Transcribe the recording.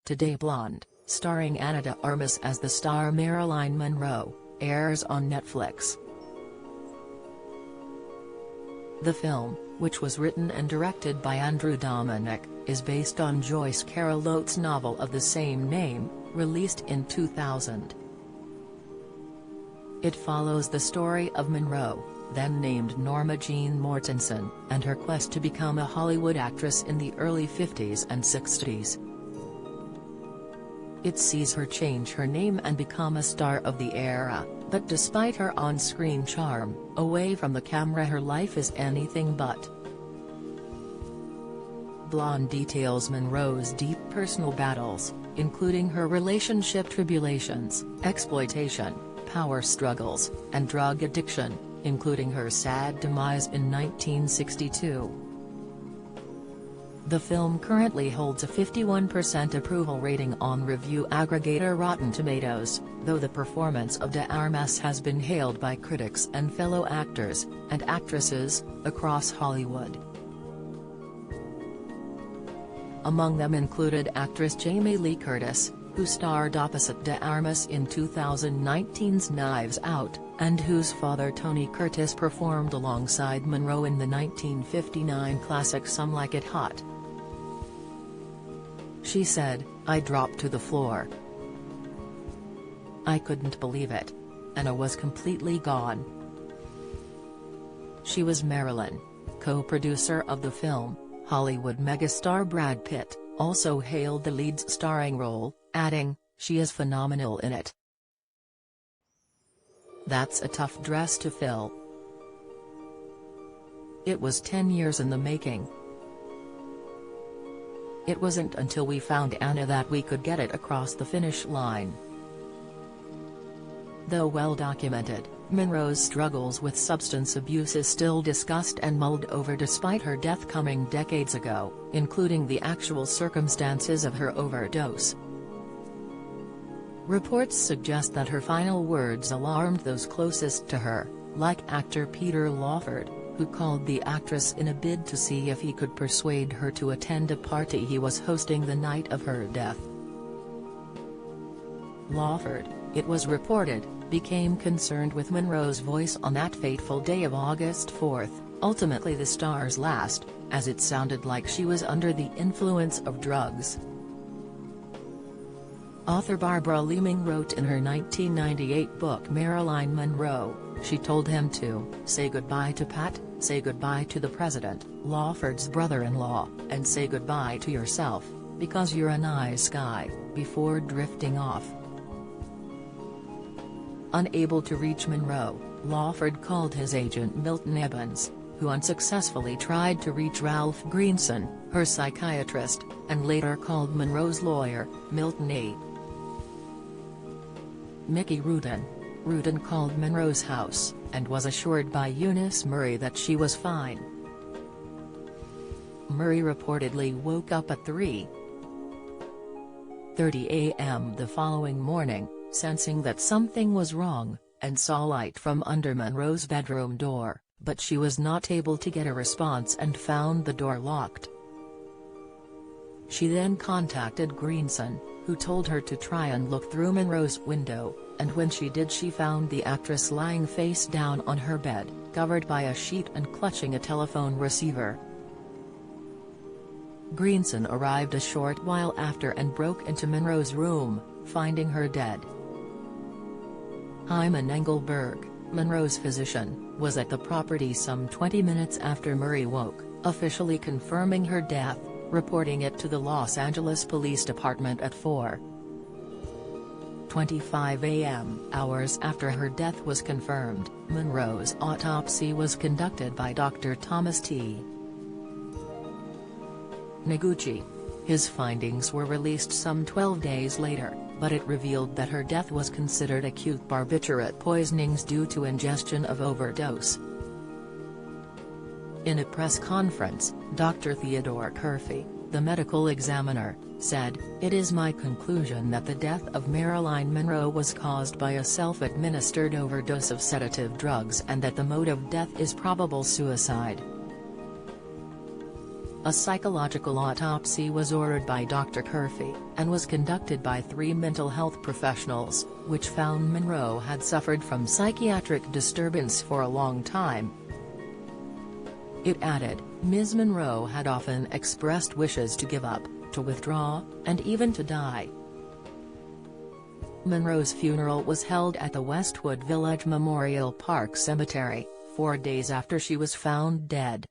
Today Blonde, starring Ana de Armas as the star Marilyn Monroe, airs on Netflix. The film, which was written and directed by Andrew Dominic, is based on Joyce Carol Oates' novel of the same name, released in 2000. It follows the story of Monroe, then named Norma Jean Mortensen, and her quest to become a Hollywood actress in the early 50s and 60s. It sees her change her name and become a star of the era, but despite her on-screen charm, away from the camera her life is anything but. Blonde details Monroe's deep personal battles, including her relationship tribulations, exploitation, power struggles, and drug addiction, including her sad demise in 1962. The film currently holds a 51% approval rating on review aggregator Rotten Tomatoes, though the performance of de Armas has been hailed by critics and fellow actors and actresses across Hollywood. Among them included actress Jamie Lee Curtis, who starred opposite de Armas in 2019's Knives Out, and whose father Tony Curtis performed alongside Monroe in the 1959 classic Some Like It Hot. She said, "I dropped to the floor. I couldn't believe it. Anna was completely gone." She was Marilyn, co-producer of the film. Hollywood megastar Brad Pitt also hailed the lead's starring role, adding, "She is phenomenal in it. That's a tough dress to fill. It was 10 years in the making. It wasn't until we found Anna that we could get it across the finish line." Though well documented, Monroe's struggles with substance abuse is still discussed and mulled over despite her death coming decades ago, including the actual circumstances of her overdose. Reports suggest that her final words alarmed those closest to her, like actor Peter Lawford, who called the actress in a bid to see if he could persuade her to attend a party he was hosting the night of her death. Lawford, it was reported, became concerned with Monroe's voice on that fateful day of August 4, ultimately the star's last, as it sounded like she was under the influence of drugs. Author Barbara Leeming wrote in her 1998 book Marilyn Monroe, she told him to say goodbye to Pat, say goodbye to the president, Lawford's brother-in-law, and say goodbye to yourself, because you're a nice guy, before drifting off. Unable to reach Monroe, Lawford called his agent Milton Evans, who unsuccessfully tried to reach Ralph Greenson, her psychiatrist, and later called Monroe's lawyer, Milton A. Mickey Rudin. Rudin called Monroe's house, and was assured by Eunice Murray that she was fine. Murray reportedly woke up at 3:30 a.m. the following morning, sensing that something was wrong, and saw light from under Monroe's bedroom door, but she was not able to get a response and found the door locked. She then contacted Greenson, who told her to try and look through Monroe's window, and when she did she found the actress lying face down on her bed, covered by a sheet and clutching a telephone receiver. Greenson arrived a short while after and broke into Monroe's room, finding her dead. Hyman Engelberg, Monroe's physician, was at the property some 20 minutes after Murray woke, officially confirming her death, reporting it to the Los Angeles Police Department at 4:25 a.m. Hours after her death was confirmed, Monroe's autopsy was conducted by Dr. Thomas T. Noguchi. His findings were released some 12 days later, but it revealed that her death was considered acute barbiturate poisonings due to ingestion of overdose. In a press conference, Dr. Theodore Curfey, the medical examiner, said, "It is my conclusion that the death of Marilyn Monroe was caused by a self-administered overdose of sedative drugs and that the mode of death is probable suicide." A psychological autopsy was ordered by Dr. Curfey, and was conducted by 3 mental health professionals, which found Monroe had suffered from psychiatric disturbance for a long time. It added, Ms. Monroe had often expressed wishes to give up, to withdraw, and even to die. Monroe's funeral was held at the Westwood Village Memorial Park Cemetery, 4 days after she was found dead.